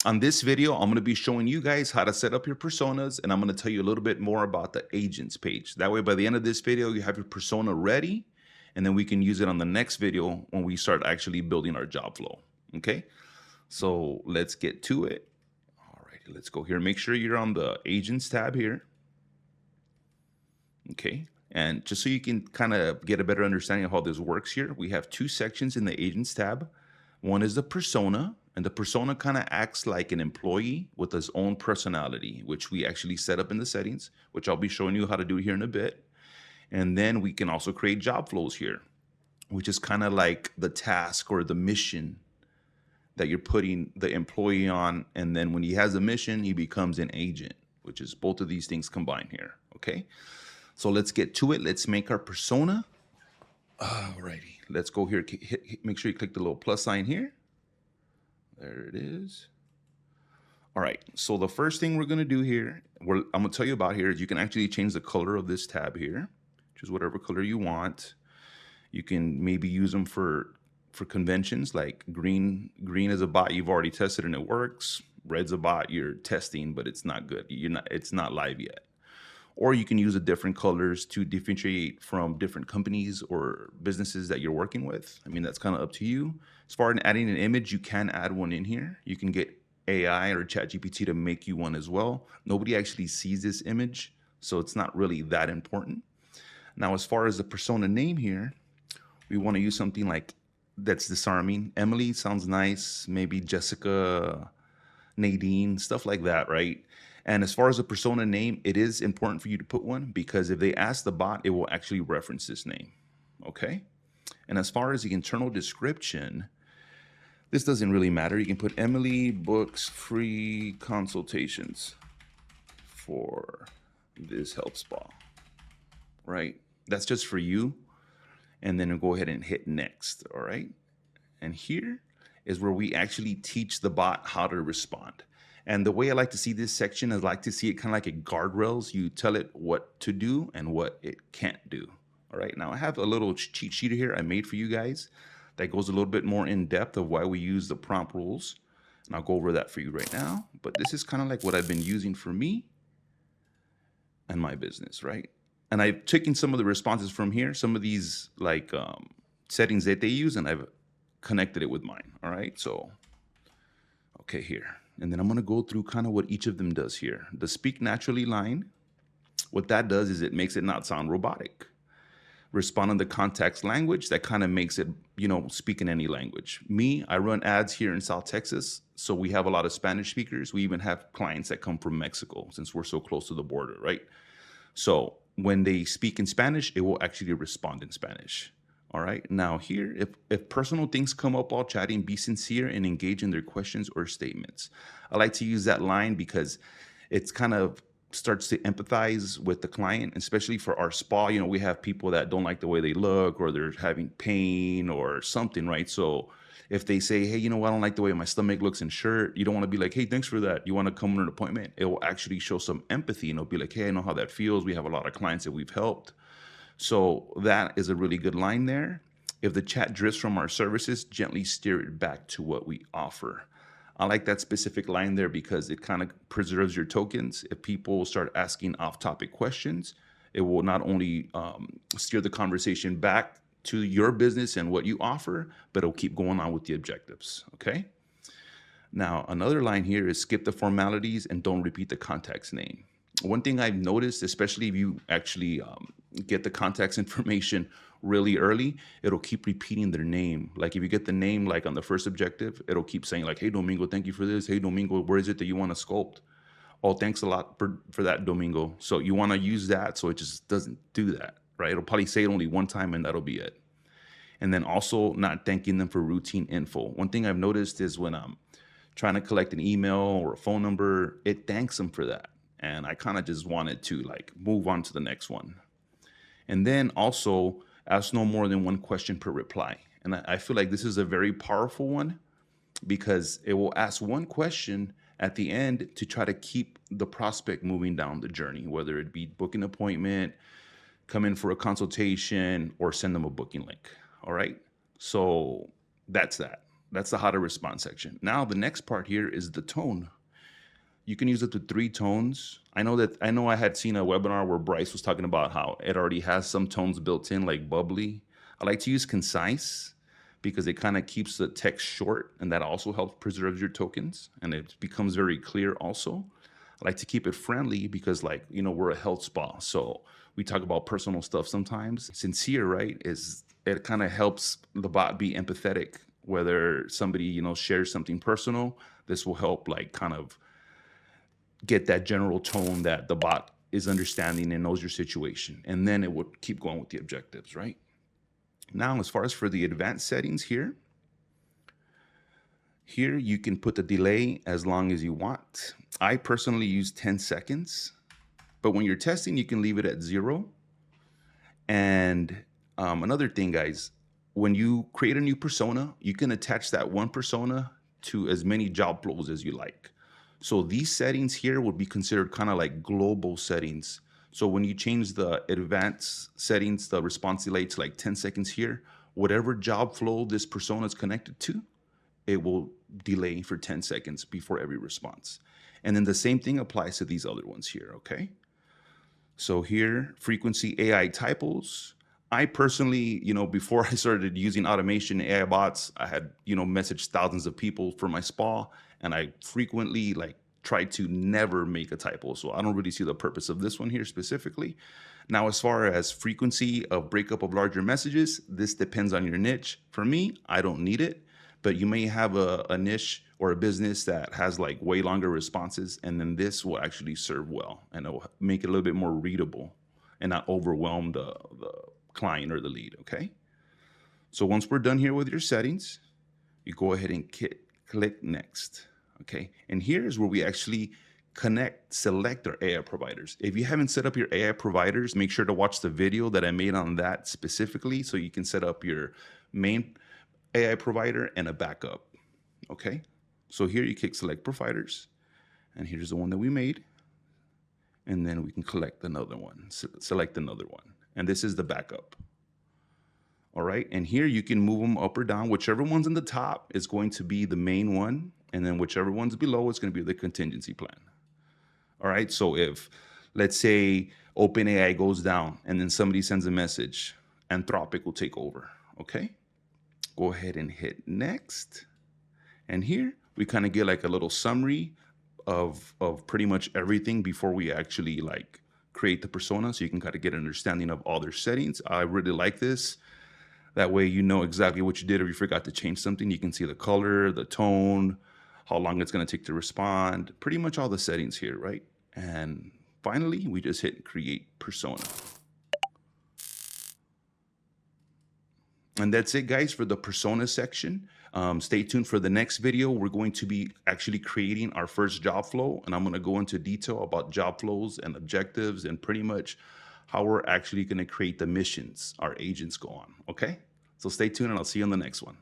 On this video, I'm going to be showing you guys how to set up your personas, and I'm going to tell you a little bit more about the agents page. That way, by the end of this video, you have your persona ready, and then we can use it on the next video when we start actually building our job flow. Okay, so let's get to it. All right, let's go here. Make sure you're on the agents tab here. Okay, and just so you can kind of get a better understanding of how this works here, we have two sections in the agents tab. One is the persona, and the persona kind of acts like an employee with his own personality, which we actually set up in the settings, which I'll be showing you how to do here in a bit. And then we can also create job flows here, which is kind of like the task or the mission that you're putting the employee on. And then when he has a mission, he becomes an agent, which is both of these things combined here. Okay, so let's get to it. Let's make our persona. Alrighty, let's go here. Make sure you click the little plus sign here. There it is. All right, so the first thing we're going to do here, I'm going to tell you about here, is you can actually change the color of this tab here, choose whatever color you want. You can maybe use them for conventions, like green is a bot you've already tested and it works. Red's a bot you're testing, but it's not good. It's not live yet. Or you can use the different colors to differentiate from different companies or businesses that you're working with. I mean, that's kind of up to you. As far as adding an image, you can add one in here. You can get AI or ChatGPT to make you one as well. Nobody actually sees this image, so it's not really that important. Now, as far as the persona name here, we want to use something like that's disarming. Emily sounds nice. Maybe Jessica, Nadine, stuff like that, right? And as far as the persona name, it is important for you to put one, because if they ask the bot, it will actually reference this name. Okay. And as far as the internal description, this doesn't really matter. You can put Emily books free consultations for this health spa, right? That's just for you. And then go ahead and hit next. All right. And here is where we actually teach the bot how to respond. And the way I like to see this section is, I like to see it kind of like a guardrails. You tell it what to do and what it can't do. All right. Now I have a little cheat sheet here I made for you guys that goes a little bit more in depth of why we use the prompt rules. And I'll go over that for you right now. But this is kind of like what I've been using for me and my business, right? And I've taken some of the responses from here, some of these like settings that they use, and I've connected it with mine. All right. So, okay, here. And then I'm going to go through kind of what each of them does here. The speak naturally line, what that does is it makes it not sound robotic. Respond in the context language, that kind of makes it, speak in any language. Me, I run ads here in South Texas, so we have a lot of Spanish speakers. We even have clients that come from Mexico, since we're so close to the border, right? So when they speak in Spanish, it will actually respond in Spanish. All right. Now here, if personal things come up while chatting, be sincere and engage in their questions or statements. I like to use that line because it's kind of starts to empathize with the client, especially for our spa. We have people that don't like the way they look, or they're having pain or something, right? So if they say, hey, I don't like the way my stomach looks in shirt, you don't want to be like, hey, thanks for that. You want to come on an appointment? It will actually show some empathy, and it'll be like, hey, I know how that feels. We have a lot of clients that we've helped. So that is a really good line there. If the chat drifts from our services, gently steer it back to what we offer. I like that specific line there because it kind of preserves your tokens. If people start asking off-topic questions, it will not only steer the conversation back to your business and what you offer, but it'll keep going on with the objectives. Okay. Now, another line here is skip the formalities and don't repeat the contact's name. One thing I've noticed, especially if you actually get the contact's information really early, it'll keep repeating their name. Like if you get the name like on the first objective, it'll keep saying like, hey, Domingo, thank you for this. Hey, Domingo, where is it that you want to sculpt? Oh, thanks a lot for that, Domingo. So you want to use that so it just doesn't do that, right? It'll probably say it only one time and that'll be it. And then also not thanking them for routine info. One thing I've noticed is when I'm trying to collect an email or a phone number, it thanks them for that. And I kind of just wanted to like move on to the next one. And then also ask no more than one question per reply. And I feel like this is a very powerful one because it will ask one question at the end to try to keep the prospect moving down the journey, whether it be book an appointment, come in for a consultation, or send them a booking link. All right. So that's that. That's the how to respond section. Now the next part here is the tone. You can use up to 3 tones. I know I had seen a webinar where Bryce was talking about how it already has some tones built in, like bubbly. I like to use concise because it kind of keeps the text short, and that also helps preserve your tokens, and it becomes very clear also. I like to keep it friendly because, like, you know, we're a health spa, so we talk about personal stuff sometimes. Sincere, right, is it kind of helps the bot be empathetic. Whether somebody, you know, shares something personal, this will help like kind of get that general tone that the bot is understanding and knows your situation. And then it would keep going with the objectives, right? Now, as far as for the advanced settings here you can put the delay as long as you want. I personally use 10 seconds, but when you're testing, you can leave it at 0. And another thing, guys, when you create a new persona, you can attach that one persona to as many job flows as you like. So these settings here would be considered kind of like global settings. So when you change the advanced settings, the response delay to like 10 seconds here, whatever job flow this persona is connected to, it will delay for 10 seconds before every response. And then the same thing applies to these other ones here, okay? So here, frequency AI typos. I personally, you know, before I started using automation AI bots, I had, you know, messaged thousands of people for my spa, and I frequently like tried to never make a typo. So I don't really see the purpose of this one here specifically. Now, as far as frequency of breakup of larger messages, this depends on your niche. For me, I don't need it, but you may have a niche or a business that has like way longer responses, and then this will actually serve well, and it will make it a little bit more readable and not overwhelm the client or the lead, okay? So once we're done here with your settings, you go ahead and click next, okay? And here's where we actually select our AI providers. If you haven't set up your AI providers, make sure to watch the video that I made on that specifically so you can set up your main AI provider and a backup, okay? So here you click select providers, and here's the one that we made. And then we can select another one, and this is the backup. All right, and here you can move them up or down. Whichever one's in the top is going to be the main one, and then whichever one's below is going to be the contingency plan. All right, so if, let's say, OpenAI goes down and then somebody sends a message, Anthropic will take over, okay? Go ahead and hit next. And here we kind of get like a little summary of pretty much everything before we actually like create the persona, so you can kind of get an understanding of all their settings. I really like this. That way you know exactly what you did. If you forgot to change something, you can see the color, the tone, how long it's going to take to respond, pretty much all the settings here, right? And finally, we just hit create persona. And that's it, guys, for the persona section. Stay tuned for the next video. We're going to be actually creating our first job flow, and I'm going to go into detail about job flows and objectives and pretty much how we're actually going to create the missions our agents go on, okay? So stay tuned, and I'll see you on the next one.